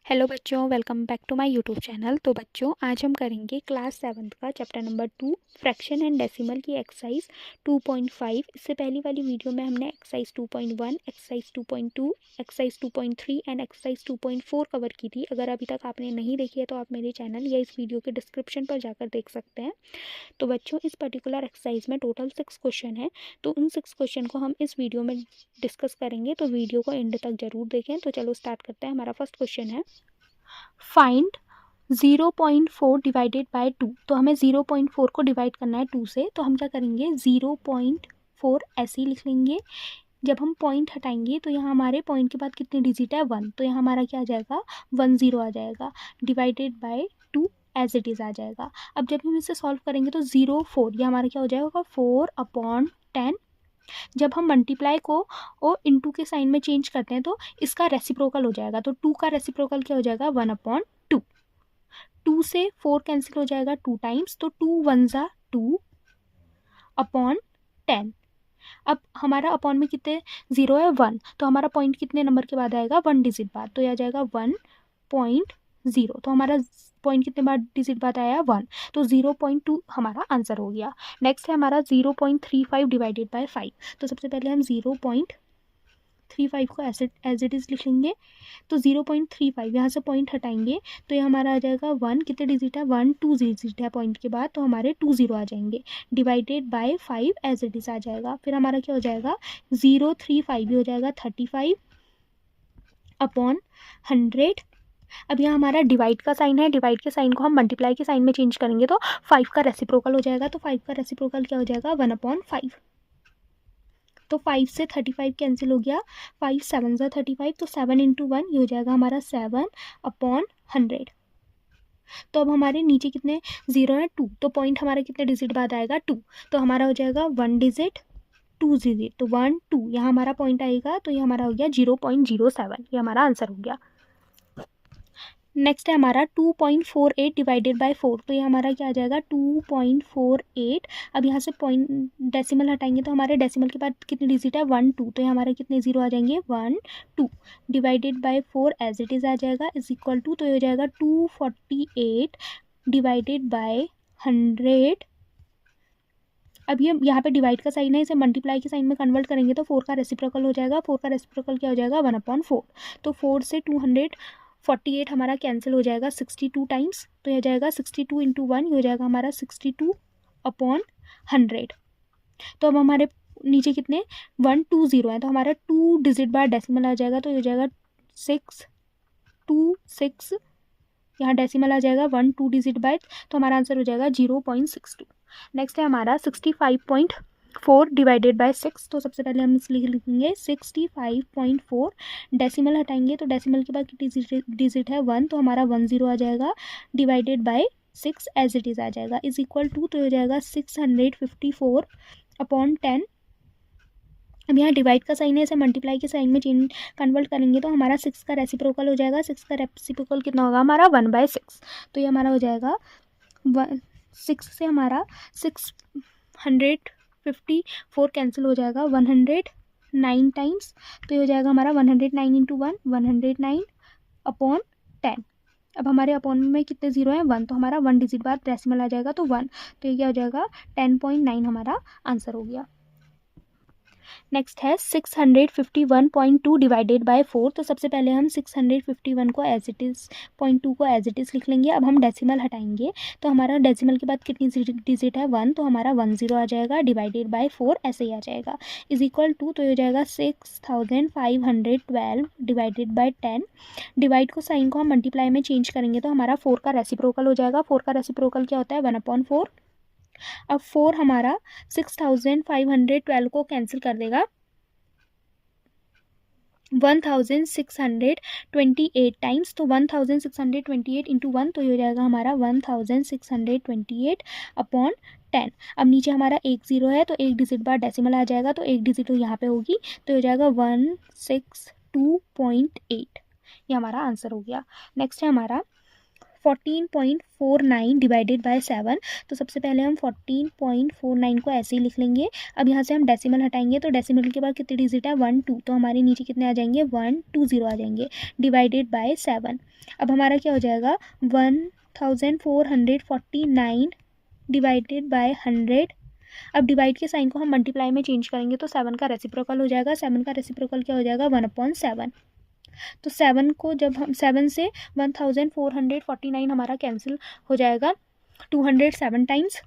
Hello बच्चों, welcome back to my YouTube channel. तो बच्चों, आज हम करेंगे क्लास 7 का chapter number 2 fraction and decimal की एक्सरसाइज 2.5। इससे पहली वाली वीडियो में हमने exercise 2.1, exercise 2.2, exercise 2.3 and exercise 2.4 cover की थी। अगर अभी तक आपने नहीं देखी है तो आप मेरे चैनल या इस वीडियो के डिस्क्रिप्शन पर जाकर देख सकते हैं। तो बच्चों, इस पर्टिकुलर एक्सरसाइज में टोटल 6 क्वेश्चन है, तो उन 6 क्वेश्चन को हम इस वीडियो में डिस्कस करेंगे, तो वीडियो को एंड तक जरूर देखें। तो चलो स्टार्ट करते हैं। हमारा फर्स्ट क्वेश्चन है फाइंड 0.4 डिवाइडेड बाय 2। तो हमें 0.4 को डिवाइड करना है 2 से, तो हम क्या करेंगे 0.4 ऐसे ही लिख लेंगे। जब हम पॉइंट हटाएंगे तो यहाँ हमारे पॉइंट के बाद कितने डिजिट है 1, तो यहाँ हमारा क्या आ जाएगा 10 आ जाएगा, divided by 2 as it is आ जाएगा। अब जब हम इसे सॉल्व करेंगे तो 0.4 ये हमारा क्या हो जाएगा 4/10। जब हम मल्टीप्लाई को इंटू के साइन में चेंज करते हैं तो इसका रेसिप्रोकल हो जाएगा, तो 2 का रेसिप्रोकल क्या हो जाएगा 1/2। 2 से 4 कैंसिल हो जाएगा 2 टाइम्स, तो 2 1 ज़ा 2/10। अब हमारा अपॉन में कितने 0 है 1, तो हमारा पॉइंट कितने नंबर के बाद आएगा 1 डिजिट बाद, तो यह आ जाएगा 1.0। तो हमारा पॉइंट कितने बाद डिजिट बाद आया 1, तो 0.2 हमारा आंसर हो गया। नेक्स्ट है हमारा 0.35 डिवाइडेड बाय 5। तो सबसे पहले हम 0.35 को एज इट इज़ लिख लेंगे। तो 0.35 यहाँ से पॉइंट हटाएंगे तो ये हमारा आ जाएगा 1, कितने डिजिट है 1 2 डिजिट है पॉइंट के बाद, तो हमारे 20 आ जाएंगे, divided by 5 as it is आ जाएगा। फिर हमारा क्या हो जाएगा 0.35 भी हो जाएगा 35/100। अब यहाँ हमारा डिवाइड का साइन है, डिवाइड के साइन को हम मल्टीप्लाई के साइन में चेंज करेंगे तो 5 का रेसिप्रोकल हो जाएगा, तो 5 का रेसिप्रोकल क्या हो जाएगा 1/5। तो 5 से 35 कैंसिल हो गया, 5 7 ज़ा 35, तो 7 × 1 ये हो जाएगा हमारा 7/100। तो अब हमारे नीचे कितने 0 है 2, तो पॉइंट हमारा कितने डिजिट बाद आएगा 2, तो हमारा हो जाएगा 1 डिजिट 2 डिजिट, तो 1 2 यहाँ हमारा पॉइंट आएगा, तो ये हमारा हो गया 0.07, ये हमारा आंसर हो गया। नेक्स्ट है हमारा 2.48 डिवाइडेड बाय 4। तो ये हमारा क्या आ जाएगा 2.48। अब यहाँ से पॉइंट डेसिमल हटाएंगे तो हमारे डेसिमल के बाद कितने डिजिट है 1 2, तो ये हमारे कितने 0 आ जाएंगे 1 2, divided by 4 as it is आ जाएगा, इज इक्वल टू, तो ये हो जाएगा 248 डिवाइडेड बाय 100। अब ये यहाँ पे डिवाइड का साइन है, इसे मल्टीप्लाई के साइन में कन्वर्ट करेंगे तो 4 का रेसिप्रोकल हो जाएगा, 4 का रेसिप्रोकल क्या हो जाएगा 1/4। तो 4 से 248 हमारा कैंसिल हो जाएगा 62 टाइम्स, तो यह जाएगा 62 × 1 ये हो जाएगा हमारा 62/100। तो अब हमारे नीचे कितने 1 2 0 है, तो हमारा 2 डिजिट बाद डेसिमल आ जाएगा, तो ये हो जाएगा 626। यहाँ डेसिमल आ जाएगा 1 2 डिजिट बाद, तो हमारा आंसर हो जाएगा 0.62। नेक्स्ट है हमारा 65.4 डिवाइडेड बाय 6। तो सबसे पहले हम इसलिए लिखेंगे 65.4, डेसिमल हटाएंगे तो डेसिमल के बाद कितनी डिजिट है 1, तो हमारा 10 आ जाएगा, divided by 6 as it is आ जाएगा, इज इक्वल टू, तो हो जाएगा 654/10। अब यहाँ डिवाइड का साइन है, इसे मल्टीप्लाई के साइन में चेंज कन्वर्ट करेंगे तो हमारा 6 का रेसिप्रोकल हो जाएगा, 6 का रेसिप्रोकल कितना होगा हमारा 1/6, तो ये हमारा हो जाएगा 6 से हमारा 654 कैंसिल हो जाएगा 109 टाइम्स, तो ये हो जाएगा हमारा 109 × 1 109/10। अब हमारे अपॉन में कितने 0 है 1, तो हमारा 1 डिजिट बाद डेसिमल आ जाएगा तो 1, तो ये क्या हो जाएगा 10.9 हमारा आंसर हो गया। नेक्स्ट है 651.2 डिवाइडेड बाय 4। तो सबसे पहले हम 651 को एज इट इज़ 0.2 को एज इट इज़ लिख लेंगे। अब हम डेसिमल हटाएंगे तो हमारा डेसिमल के बाद कितनी डिजिट है 1, तो हमारा 10 आ जाएगा, डिवाइडेड बाय 4 ऐसे ही आ जाएगा, इज इक्वल टू, तो ये हो जाएगा 6512 डिवाइडेड बाय 10। डिवाइड को साइन को हम मल्टीप्लाई में चेंज करेंगे तो हमारा 4 का रेसिप्रोकल हो जाएगा, 4 का रेसिप्रोकल क्या होता है 1/4। अब 4 हमारा 6512 को कैंसिल कर देगा 1628 टाइम्स, तो 1628 × 1, तो ये हो जाएगा हमारा 1628/10। अब नीचे हमारा 1 0 है, तो एक डिजिट बाद डेसिमल आ जाएगा, तो एक डिजिट यहाँ पे होगी, तो हो जाएगा 162.8, ये हमारा आंसर हो गया। नेक्स्ट है हमारा 14.49 डिवाइडेड बाय 7। तो सबसे पहले हम 14.49 को ऐसे ही लिख लेंगे। अब यहाँ से हम डेसिमल हटाएंगे तो डेसिमल के बाद कितने डिजिट है 1 2, तो हमारे नीचे कितने आ जाएंगे 1 2 0 आ जाएंगे डिवाइडेड बाय 7। अब हमारा क्या हो जाएगा 1449 डिवाइडेड बाय 100। अब डिवाइड के साइन को हम मल्टीप्लाई में चेंज करेंगे तो 7 का रेसिप्रोकल हो जाएगा। 7 का रेसिप्रोकल क्या हो जाएगा 1/7। तो 7 को जब हम 7 से 1449 हमारा कैंसिल हो जाएगा 207 टाइम्स।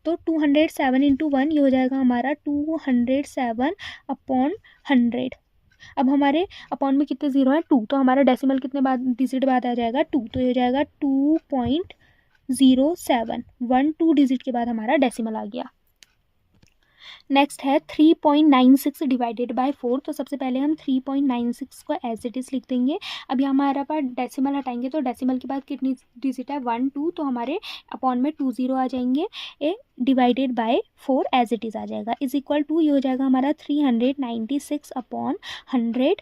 तो 207 इंटू 1 ये हो जाएगा हमारा 207/100। अब हमारे अपॉन में कितने जीरो हैं 2, तो हमारा डेसिमल कितने बाद डिजिट बाद आ जाएगा 2, तो ये हो जाएगा 2.07। 1 2 डिजिट के बाद हमारा डेसिमल आ गया। नेक्स्ट है 3.96 डिवाइडेड बाय 4। तो सबसे पहले हम 3.96 को एज इट इज़ लिख देंगे। अब यहाँ हमारा पास डेसिमल हटाएंगे तो डेसिमल के बाद कितनी डिजिट है 1 2, तो हमारे अपॉन में 2 0 आ जाएंगे। Divided by 4 as it is आ जाएगा इज इक्वल टू ये हो जाएगा हमारा 396/100।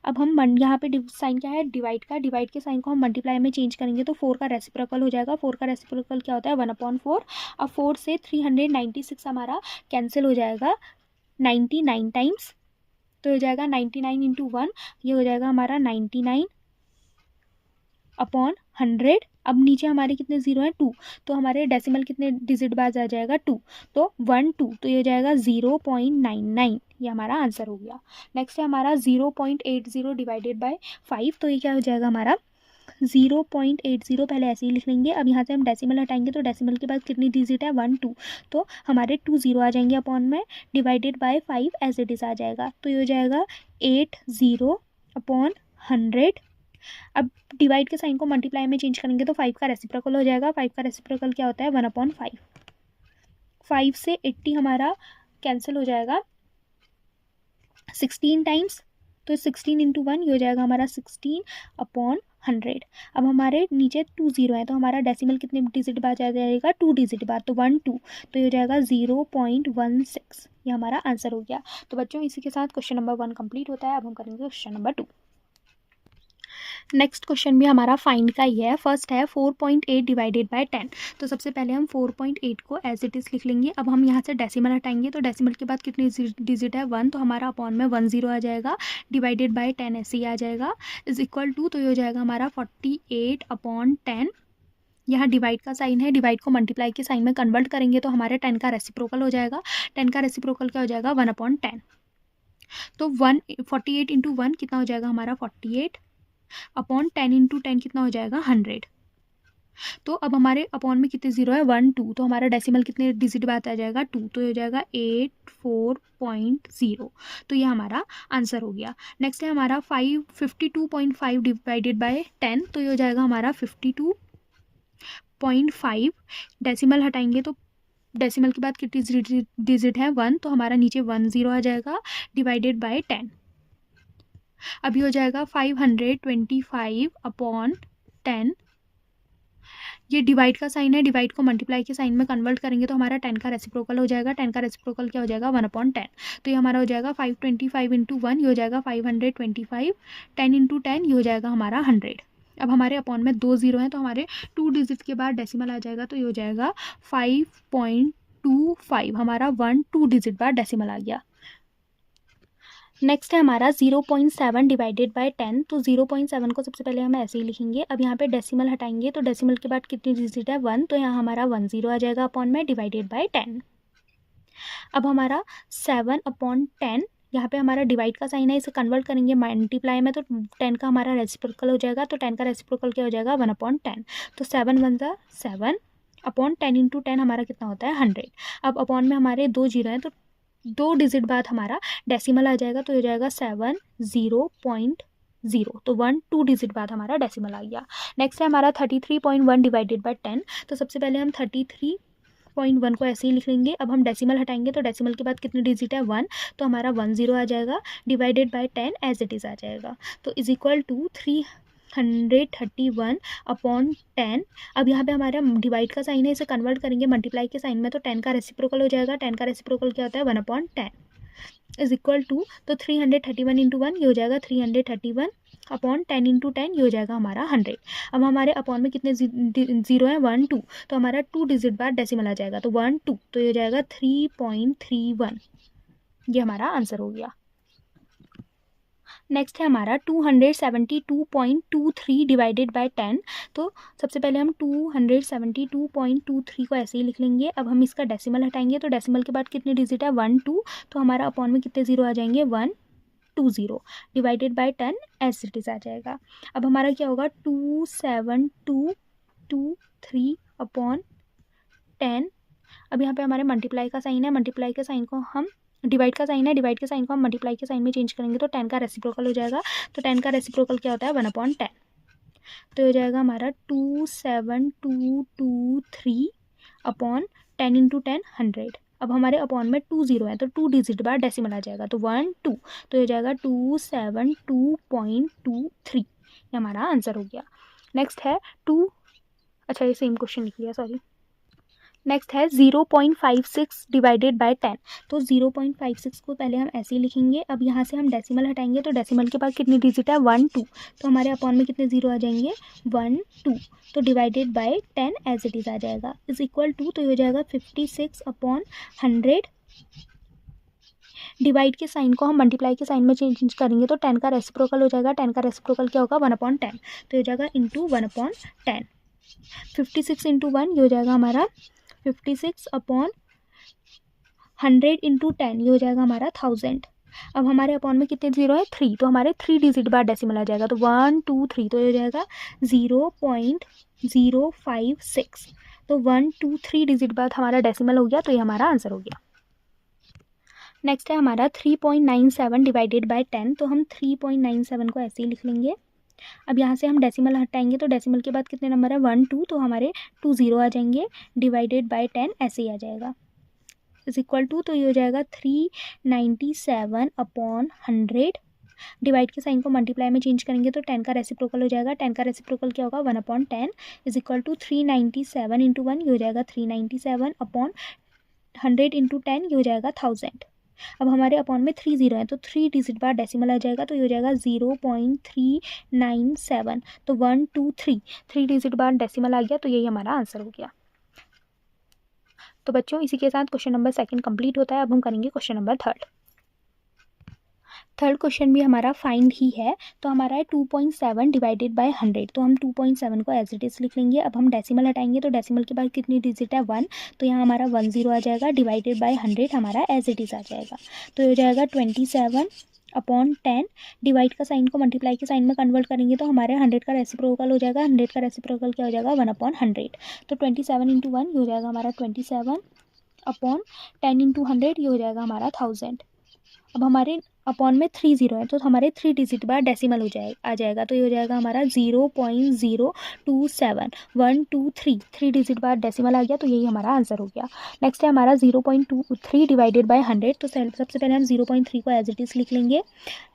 अब हम यहाँ पे साइन क्या है डिवाइड का, डिवाइड के साइन को हम मल्टीप्लाई में चेंज करेंगे तो 4 का रेसिप्रोकल हो जाएगा। 4 का रेसिप्रोकल क्या होता है 1/4। अब 4 से 396 हमारा कैंसिल हो जाएगा 99 टाइम्स, तो हो जाएगा 99 इंटू 1, ये हो जाएगा हमारा 99/100। अब नीचे हमारे कितने जीरो हैं 2, तो हमारे डेसिमल कितने डिजिट बाद आ जाएगा 2, तो 1 2, तो ये हो जाएगा 0.99। ये हमारा आंसर हो गया। नेक्स्ट है हमारा 0.80 डिवाइडेड बाय 5। तो ये क्या हो जाएगा हमारा 0.80 पहले ऐसे ही लिख लेंगे। अब यहाँ से हम डेसिमल हटाएंगे तो डेसिमल के बाद कितनी डिजिट है 1 2, तो हमारे 2 0 आ जाएंगे अपॉन में divided by 5 as it is आ जाएगा। तो ये हो जाएगा 80/100। अब डिवाइड के साइन को मल्टीप्लाई में चेंज करेंगे तो 5 का रेसिप्रोकल हो जाएगा। 5 का रेसिप्रोकल क्या होता है 1/5। 5 से 80 हमारा कैंसिल हो जाएगा 16 टाइम्स, तो 16 इंटू 1 ये हो जाएगा हमारा 16/100। अब हमारे नीचे 2 0 है तो हमारा डेसिमल कितने डिजिट बाद आ जाएगा 2 डिजिट बाद, तो 1 2, तो ये हो जाएगा 0.16। ये हमारा आंसर हो गया। तो बच्चों इसी के साथ क्वेश्चन नंबर 1 कंप्लीट होता है। अब हम करेंगे क्वेश्चन नंबर 2। नेक्स्ट क्वेश्चन भी हमारा फाइंड का ही है। फर्स्ट है 4.8 डिवाइडेड बाय 10। तो सबसे पहले हम 4.8 को एज इट इज़ लिख लेंगे। अब हम यहाँ से डेसिमल हटाएंगे तो डेसिमल के बाद कितनी डिजिट है 1, तो हमारा अपॉन में 1 0 आ जाएगा डिवाइडेड बाय 10 ऐसे ही आ जाएगा इज इक्वल टू, तो ये हो जाएगा हमारा 48/10। यहाँ डिवाइड का साइन है, डिवाइड को मल्टीप्लाई के साइन में कन्वर्ट करेंगे तो हमारे 10 का रेसिप्रोकल हो जाएगा। 10 का रेसिप्रोकल क्या हो जाएगा 1/10। तो 48 इंटू 1 कितना हो जाएगा हमारा 48/10 इंटू 10 कितना हो जाएगा 100। तो अब हमारे अपॉन में कितने जीरो है 1 2, तो हमारा डेसिमल कितने डिजिट बाद आ जाएगा 2, तो ये हो जाएगा 84.0। तो ये हमारा आंसर हो गया। नेक्स्ट है हमारा 52.5 डिवाइडेड बाय 10। तो ये हो जाएगा हमारा 52.5। डेसिमल हटाएंगे तो डेसिमल के बाद कितनी डिजिट है 1, तो हमारा नीचे 1 0 आ जाएगा डिवाइडेड बाय 10। अभी हो जाएगा 525/10। ये डिवाइड का साइन है, डिवाइड को मल्टीप्लाई के साइन में कन्वर्ट करेंगे तो हमारा 10 का रेसिप्रोकल हो जाएगा। 10 का रेसिप्रोकल क्या हो जाएगा 1/10। तो ये हमारा हो जाएगा 525 इंटू 1, ये हो जाएगा 525। 10 इंटू 10 ये हो जाएगा हमारा 100। अब हमारे अपॉन में 2 0 हैं तो हमारे 2 डिजिट के बाद डेसिमल आ जाएगा, तो ये हो जाएगा 5.25। हमारा 1 2 डिजिट बाद डेसिमल आ गया। नेक्स्ट है हमारा 0.7 डिवाइडेड बाय 10। तो 0.7 को सबसे पहले हम ऐसे ही लिखेंगे। अब यहाँ पे डेसिमल हटाएंगे तो डेसिमल के बाद कितनी डिजिट है 1, तो यहाँ हमारा 1 0 आ जाएगा अपॉन में डिवाइडेड बाय 10। अब हमारा 7/10, यहाँ पे हमारा डिवाइड का साइन है, इसे कन्वर्ट करेंगे मल्टीप्लाई में तो 10 का हमारा रेसिप्रोकल हो जाएगा। तो 10 का रेसिप्रोकल क्या हो जाएगा 1/10। तो 7 1 7/10 इंटू 10 हमारा कितना होता है 100। अब अपॉन में हमारे 2 0 हैं तो 2 डिजिट बाद हमारा डेसिमल आ जाएगा, तो हो जाएगा 70.0। तो 1 2 डिजिट बाद हमारा डेसिमल आ गया। नेक्स्ट है हमारा 33.1 डिवाइडेड बाय 10। तो सबसे पहले हम 33.1 को ऐसे ही लिख लेंगे। अब हम डेसिमल हटाएंगे तो डेसिमल के बाद कितनी डिजिट है 1, तो हमारा 1 0 आ जाएगा divided by 10 as it is आ जाएगा। तो इज इक्वल टू 331/10। अब यहाँ पे हमारा डिवाइड का साइन है, इसे कन्वर्ट करेंगे मल्टीप्लाई के साइन में तो 10 का रेसिप्रोकल हो जाएगा। 10 का रेसिप्रोकल क्या होता है 1/10 इज इक्वल टू, तो 331 इंटू 1 ये हो जाएगा 331 अपॉन 10 इंटू 10 ये हो जाएगा हमारा 100। अब हमारे अपॉन में कितने जीरो है, 1 2, तो हमारा 2 डिजिट बाद डेसिमल आ जाएगा, तो 1 2, तो ये हो जाएगा 3.31। ये हमारा आंसर हो गया। नेक्स्ट है हमारा 272.23 डिवाइडेड बाय 10। तो सबसे पहले हम 272.23 को ऐसे ही लिख लेंगे। अब हम इसका डेसिमल हटाएंगे, तो डेसिमल के बाद कितने डिजिट है, 1 2, तो हमारा अपॉन में कितने जीरो आ जाएंगे, 1 2 0 divided by 10 as it is आ जाएगा। अब हमारा क्या होगा, 27223 अपॉन 10। अब यहाँ पे हमारे मल्टीप्लाई का साइन है, मल्टीप्लाई के साइन को हम डिवाइड का साइन है, डिवाइड के साइन को हम मल्टीप्लाई के साइन में चेंज करेंगे तो 10 का रेसिप्रोकल हो जाएगा। तो 10 का रेसिप्रोकल क्या होता है, 1/10। तो हो जाएगा हमारा 27223 अपॉन 10 इंटू 10 100। अब हमारे अपॉन में 2 0 है, तो 2 डिजिट बाद डेसिमल आ जाएगा, तो 1 2, तो हो जाएगा 272.23। ये हमारा आंसर हो गया। नेक्स्ट है अच्छा ये सेम क्वेश्चन लिख लिया, सॉरी। नेक्स्ट है 0.56 डिवाइडेड बाय 10। तो 0.56 को पहले हम ऐसे ही लिखेंगे। अब यहाँ से हम डेसिमल हटाएंगे, तो डेसिमल के बाद कितनी डिजिट है, 1 2, तो हमारे अपॉन में कितने जीरो आ जाएंगे, 1 2, तो divided by 10 as it is आ जाएगा, इज इक्वल टू, तो ये हो जाएगा 56 अपॉन 100। डिवाइड के साइन को हम मल्टीप्लाई के साइन में चेंज करेंगे तो 10 का रेसिप्रोकल हो जाएगा। 10 का रेसिप्रोकल क्या होगा, 1/10, तो हो जाएगा इंटू 1/10। 56 इंटू 1 ये हो जाएगा हमारा 56 अपॉन 100 इंटू 10 ये हो जाएगा हमारा 1000। अब हमारे अपॉन में कितने जीरो है, 3, तो हमारे 3 डिजिट बाद डेसिमल आ जाएगा, तो 1 2 3, तो ये हो जाएगा 0.056। तो 1 2 3 डिजिट बाद हमारा डेसिमल हो गया, तो ये हमारा आंसर हो गया। नेक्स्ट है हमारा 3.97 डिवाइडेड बाय 10। तो हम 3.97 को ऐसे ही लिख लेंगे। अब यहाँ से हम डेसिमल हटाएंगे, तो डेसिमल के बाद कितने नंबर है, 1 2, तो हमारे 2 0 आ जाएंगे, डिवाइडेड बाय 10 ऐसे ही आ जाएगा, इज इक्वल टू, तो ये हो जाएगा 397 अपॉन 100। डिवाइड के साइन को मल्टीप्लाई में चेंज करेंगे तो 10 का रेसिप्रोकल हो जाएगा। 10 का रेसिप्रोकल क्या होगा, 1/10 इज इक्वल टू 397 इंटू 1 ये हो जाएगा 397 अपॉन 100 इंटू 10 ये हो जाएगा 1000। अब हमारे अपॉन में 3 0 है, तो 3 डिजिट बाद डेसिमल आ जाएगा, तो ये हो जाएगा 0.397। तो 1 2 3 डिजिट बाद डेसिमल आ गया, तो यही हमारा आंसर हो गया। तो बच्चों इसी के साथ क्वेश्चन नंबर 2 कंप्लीट होता है। अब हम करेंगे क्वेश्चन नंबर 3। थर्ड क्वेश्चन भी हमारा फाइंड ही है। तो हमारा है 2.7 डिवाइडेड बाय 100। तो हम 2.7 को एज इट इज लिख लेंगे। अब हम डेसिमल हटाएंगे, तो डेसिमल के बाद कितनी डिजिट है, 1, तो यहाँ हमारा 1 0 आ जाएगा, डिवाइडेड बाय 100 हमारा एज इट इज आ जाएगा, तो ये हो जाएगा 27 अपॉन 10। डिवाइड का साइन को मल्टीप्लाई के साइन में कन्वर्ट करेंगे तो हमारे 100 का रेसिप्रोकल हो जाएगा। 100 का रेसिप्रोकल क्या हो जाएगा, 1/100। तो 27 इंटू 1 ये हो जाएगा हमारा 27 अपॉन 10 इंटू 100 ये हो जाएगा हमारा 1000। अब हमारे अपॉन में 3 0 है, तो हमारे 3 डिजिट बाद डेसिमल आ जाएगा, तो ये हो जाएगा हमारा 0.027 1 2 3 डिजिट बाद डेसिमल आ गया, तो यही हमारा आंसर हो गया। नेक्स्ट है हमारा 0.23 डिवाइडेड बाय 100। तो सबसे पहले हम 0.3 को एज इट इज लिख लेंगे।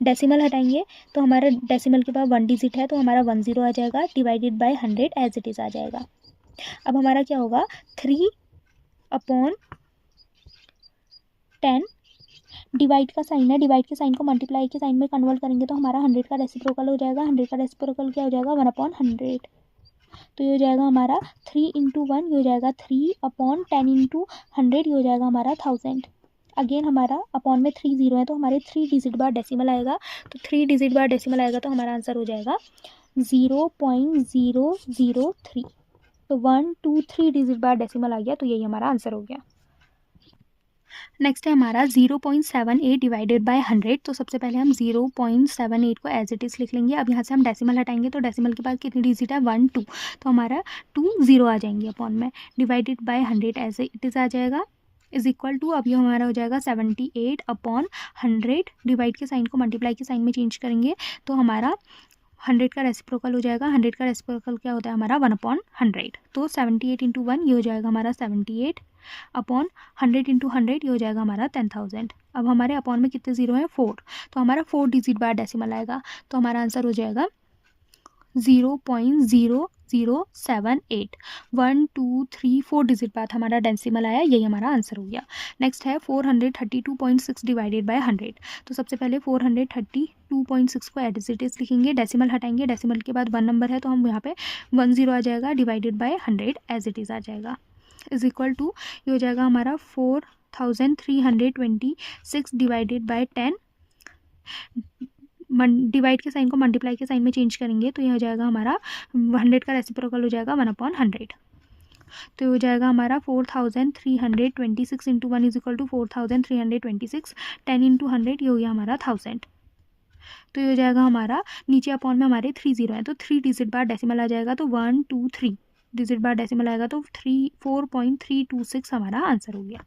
डेसिमल हटाएंगे, तो हमारा डेसिमल के बाद 1 डिजिट है, तो हमारा 1 0 आ जाएगा, divided by 100 as it is आ जाएगा। अब हमारा क्या होगा, 3/10। डिवाइड का साइन है, डिवाइड के साइन को मल्टीप्लाई के साइन में कन्वर्ट करेंगे तो हमारा 100 का रेसिप्रोकल हो जाएगा। 100 का रेसिप्रोकल क्या हो जाएगा, 1/100। तो ये हो जाएगा हमारा 3 इंटू 1 ये हो जाएगा 3 अपॉन 10 इंटू 100 ये हो जाएगा हमारा 1000। अगेन हमारा अपॉन में 3 0 है, तो हमारे 3 डिजिट बाद डेसिमल आएगा, तो 3 डिजिट बाद डेसिमल आएगा तो हमारा आंसर हो जाएगा 0.003। तो 1 2 3 डिजिट बाद डेसिमल आ गया, तो यही हमारा आंसर हो गया। नेक्स्ट है हमारा 0.78 डिवाइडेड बाय 100। तो सबसे पहले हम 0.78 को एज इट इज़ लिख लेंगे। अब यहाँ से हम डेसिमल हटाएंगे, तो डेसिमल के बाद कितनी डिजिट है, 1 2, तो हमारा 2 0 आ जाएंगे अपॉन में, divided by 100 as it is आ जाएगा, इज इक्वल टू, अब ये हमारा हो जाएगा 78 अपॉन 100। डिवाइड के साइन को मल्टीप्लाई के साइन में चेंज करेंगे तो हमारा 100 का रेसिप्रोकल हो जाएगा। 100 का रेसिप्रोकल क्या होता है हमारा, 1/100। तो 78 इंटू 1 ये हो जाएगा हमारा 78 अपॉन 100 इंटू 100 ये हो जाएगा हमारा 10,000। अब हमारे अपॉन में कितने जीरो हैं, 4, तो हमारा 4 डिजिट बाद डेसिमल आएगा, तो हमारा आंसर हो जाएगा 0.0078। 1 2 3 4 डिजिट बाद हमारा डेसिमल आया, यही हमारा आंसर हो गया। नेक्स्ट है 432.6 डिवाइडेड बाय 100। तो सबसे पहले 432.6 को एज इट इज लिखेंगे, डेसिमल हटाएंगे, डेसिमल के बाद 1 नंबर है तो हम यहाँ पे 10 आ जाएगा, divided by 100 as it is आ जाएगा, इज इक्वल टू ये हो जाएगा हमारा 4326 डिवाइडेड बाय 10। डिवाइड के साइन को मल्टीप्लाई के साइन में चेंज करेंगे तो ये हो जाएगा हमारा 100 का रेसिप्रोकल हो जाएगा 1/100। तो ये हो जाएगा हमारा 4326 into 1 is equal to 4326। 10 into 100 ये हो गया हमारा 1000। तो ये हो जाएगा हमारा, नीचे अपॉन में हमारे 3 0 है तो 3 डिजिट बार डेसिमल आ जाएगा, तो 1 2 3 डिजिट बार डेसिमल आएगा तो 4.326 हमारा आंसर हो गया।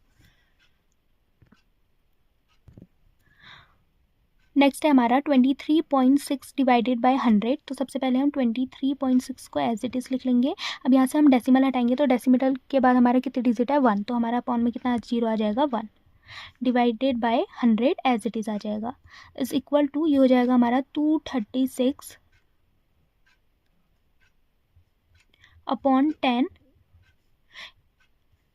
नेक्स्ट है हमारा 23.6 डिवाइडेड बाय 100। तो सबसे पहले हम 23.6 को एज इट इज़ लिख लेंगे। अब यहाँ से हम डेसिमल हटाएंगे तो डेसिमल के बाद हमारा कितने डिजिट है 1, तो हमारा अपॉन में कितना 0 आ जाएगा 1, divided by 100 as it is आ जाएगा, इज इक्वल टू ये हो जाएगा हमारा 236 अपॉन 10।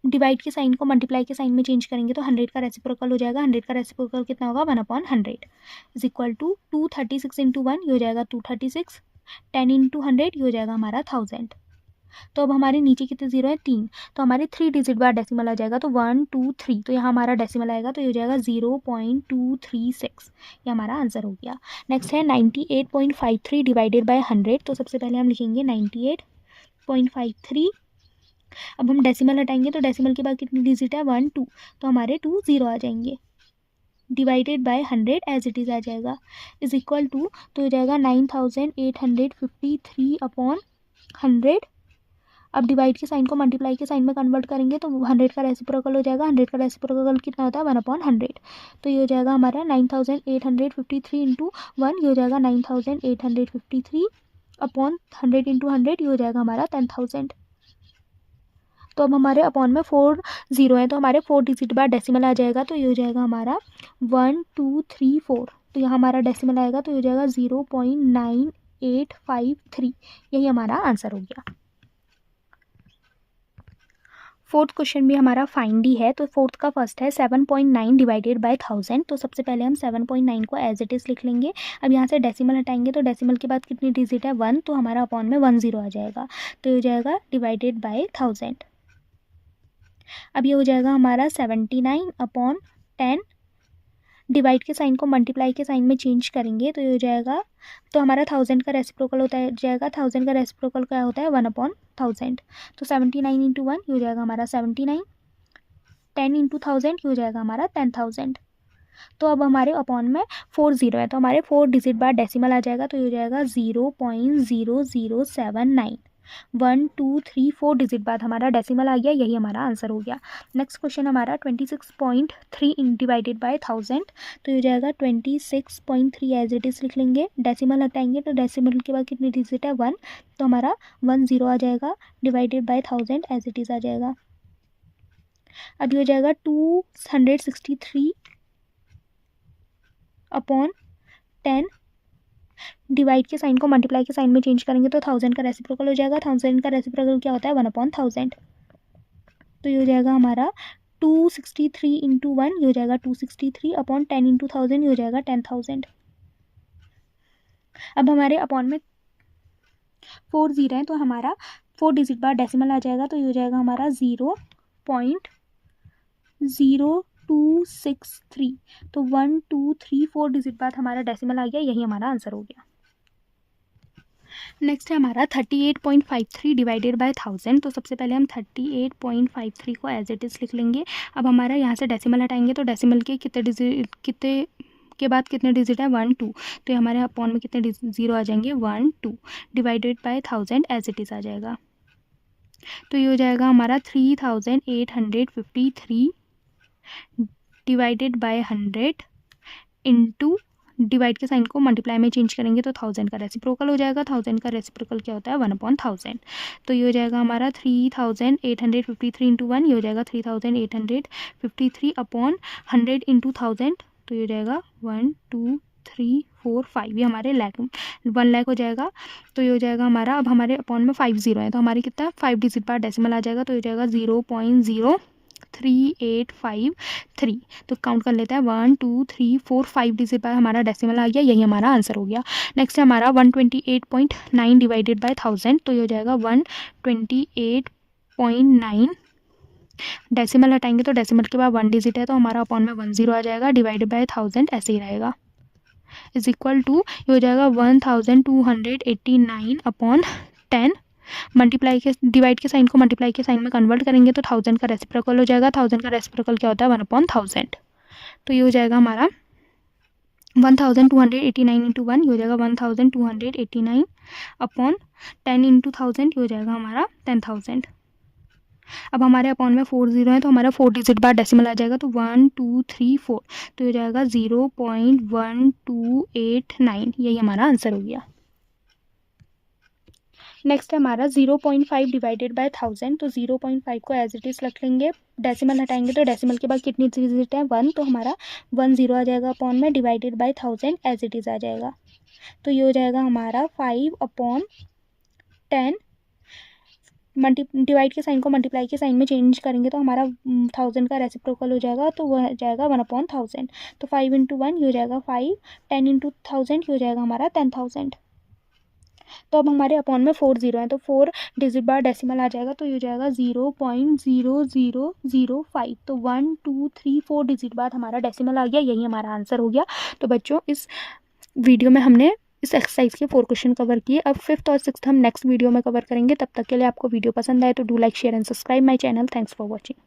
डिवाइड के साइन को मल्टीप्लाई के साइन में चेंज करेंगे तो 100 का रेसिप्रोकल हो जाएगा, 100 का रेसिप्रोकल कितना होगा 1/100 इज इक्वल टू 236 इंटू 1 ये हो जाएगा 236, 10 इंटू 100 ये हो जाएगा हमारा 1000। तो अब हमारे नीचे कितने 0 है 3, तो हमारे 3 डिजिट बार डेसिमल आ जाएगा, तो 1 2 3 तो यहाँ हमारा डेसिमल आएगा तो ये हो जाएगा 0.236, ये हमारा आंसर हो गया। नेक्स्ट है 98.53 डिवाइडेड बाय 100। तो सबसे पहले हम लिखेंगे 98.53। अब हम डेसिमल हटाएंगे तो डेसिमल के बाद कितनी डिजिट है 1 2, तो हमारे 2 0 आ जाएंगे, divided by 100 as it is आ जाएगा, इज इक्वल टू तो हो जाएगा 9853 अपॉन 100। अब डिवाइड के साइन को मल्टीप्लाई के साइन में कन्वर्ट करेंगे तो 100 का रेसिप्रोकल हो जाएगा, 100 का रेसिप्रोकल कितना होता है 1/100। तो ये हो जाएगा हमारा 9853 इंटू 1 ये हो जाएगा 9853 अपॉन 100 इंटू 100 ये हो जाएगा हमारा 10,000। तो अब हमारे अपॉन में 4 0 है तो हमारे 4 डिजिट बाद डेसिमल आ जाएगा, तो ये हो जाएगा हमारा 1 2 3 4, तो यहाँ हमारा डेसिमल आएगा तो ये हो जाएगा 0.9853, यही हमारा आंसर हो गया। फोर्थ क्वेश्चन भी हमारा फाइंड ही है। तो फोर्थ का फर्स्ट है 7.9 डिवाइडेड बाय 1000। तो सबसे पहले हम 7.9 को एज इट इज़ लिख लेंगे। अब यहाँ से डेसिमल हटाएंगे तो डेसिमल के बाद कितनी डिजिट है 1, तो हमारा अपॉन में 1 0 आ जाएगा, तो ये हो जाएगा डिवाइडेड बाय 1000। अब ये हो जाएगा हमारा 79 अपॉन 10, डिवाइड के साइन को मल्टीप्लाई के साइन में चेंज करेंगे तो ये हो जाएगा, तो हमारा 1000 का रेसिप्रोकल होता है जाएगा, 1000 का रेसिप्रोकल क्या होता है 1/1000। तो 79 इंटू 1 ये हो जाएगा हमारा 79, 10 इंटू 1000 ये हो जाएगा हमारा 10,000। तो अब हमारे अपॉन में 4 0 है तो हमारे 4 डिजिट बाद डेसिमल आ जाएगा, तो ये हो जाएगा 0.0079। 1 2 3 4 डिजिट बाद हमारा डेसिमल आ गया, यही हमारा आंसर हो गया। नेक्स्ट क्वेश्चन हमारा 26.3 डिवाइडेड बाय 1000। तो ये हो जाएगा 26.3 एज इट इज़ लिख लेंगे। डेसिमल हटाएंगे तो डेसिमल के बाद कितनी डिजिट है 1, तो हमारा 1 0 आ जाएगा, divided by 1000 as it is आ जाएगा। अब ये हो जाएगा 263 अपॉन 10, डिवाइड के साइन को मल्टीप्लाई के साइन में चेंज करेंगे तो 1000 का रेसिप्रोकल हो जाएगा, 1000 का रेसिप्रोकल क्या होता है 1/1000। तो ये हो जाएगा हमारा 263 इंटू 1 ये हो जाएगा 263 अपॉन 10 इंटू 1000 ये हो जाएगा 10,000। अब हमारे अपॉन में 4 0 है तो हमारा 4 डिजिट बाद डेसिमल आ जाएगा, तो ये हो जाएगा हमारा 0.0263। तो 1 2 3 4 डिजिट बाद हमारा डेसिमल आ गया, यही हमारा आंसर हो गया। नेक्स्ट है हमारा 38.53 डिवाइडेड बाय 1000। तो सबसे पहले हम 38.53 को एज इट इज़ लिख लेंगे। अब हमारा यहाँ से डेसिमल हटाएंगे तो डेसिमल के कितने के बाद कितने डिजिट है 1 2, तो हमारे अपॉन में कितने 0 आ जाएंगे 1 2, divided by 1000 as it is आ जाएगा। तो ये हो जाएगा हमारा 3853 डिवाइडेड बाय 100 इंटू, डिवाइड के साइन को मल्टीप्लाई में चेंज करेंगे तो 1000 का रेसिप्रोकल हो जाएगा, 1000 का रेसिप्रोकल क्या होता है 1/1000। तो ये हो जाएगा हमारा 3853 इंटू 1 ये हो जाएगा 3853 अपॉन 100 इंटू 1000, तो ये हो जाएगा 1 2 3 4 5, ये हमारे लैख 1 लाख हो जाएगा। तो ये हो जाएगा हमारा, अब हमारे अपॉन में 5 जीरो है तो हमारी कितना 5 डिजिट बाद डेसिमल आ जाएगा, तो ये हो जाएगा 0.03853। तो काउंट कर लेते हैं 1 2 3 4 5 डिजिट बाद हमारा डेसिमल आ गया, यही हमारा आंसर हो गया। नेक्स्ट है हमारा 128.9 डिवाइडेड बाय 1000, तो ये हो जाएगा 128.9, डेसिमल हटाएंगे तो डेसिमल के बाद 1 डिजिट है तो हमारा अपॉन में 1 जीरो आ जाएगा, डिवाइडेड बाय 1000 ऐसे ही रहेगा, इज इक्वल टू ये हो जाएगा 1289 अपॉन 10। मल्टीप्लाई के डिवाइड के साइन को मल्टीप्लाई के साइन में कन्वर्ट करेंगे तो 1000 का रेसिप्रोकल हो जाएगा। 1000 का रेसिप्रोकल क्या होता है 1/1000। तो ये हो जाएगा हमारा 1289 इंटू 1, ये हो जाएगा 1289 अपॉन 10 इंटू 1000, ये हो जाएगा हमारा 10,000। अब हमारे अपॉन में 4 जीरो है तो हमारा 4 डिजिट बाद डेसिमल आ जाएगा, तो 1 2 3 4, तो ये हो जाएगा 0.1289, यही हमारा आंसर हो गया। नेक्स्ट है हमारा 0.5 डिवाइडेड बाय 1000, तो 0.5 को एज इट इज़ रख लेंगे, डेसिमल हटाएंगे तो डेसिमल के बाद कितनी डिजिट है 1, तो हमारा 1 जीरो आ जाएगा अपॉन में, divided by 1000 as it is आ जाएगा, तो ये हो जाएगा हमारा 5/10। डिवाइड के साइन को मल्टीप्लाई के साइन में चेंज करेंगे तो हमारा 1000 का रेसिप्रोकल हो जाएगा, तो वह जाएगा 1/1000। तो 5 इंटू 1 ये हो जाएगा 5, 10 इंटू 1000 ये हो जाएगा हमारा 10,000। तो अब हमारे अपॉन में 4 जीरो है तो 4 डिजिट बार डेसिमल आ जाएगा, तो ये हो जाएगा 0.0005। तो 1 2 3 4 डिजिट बाद हमारा डेसिमल आ गया, यही हमारा आंसर हो गया। तो बच्चों इस वीडियो में हमने इस एक्सरसाइज के 4 क्वेश्चन कवर किए। अब 5th और 6th हम नेक्स्ट वीडियो में कवर करेंगे। तब तक के लिए आपको वीडियो पसंद आए तो do like share and subscribe my channel. Thanks for watching.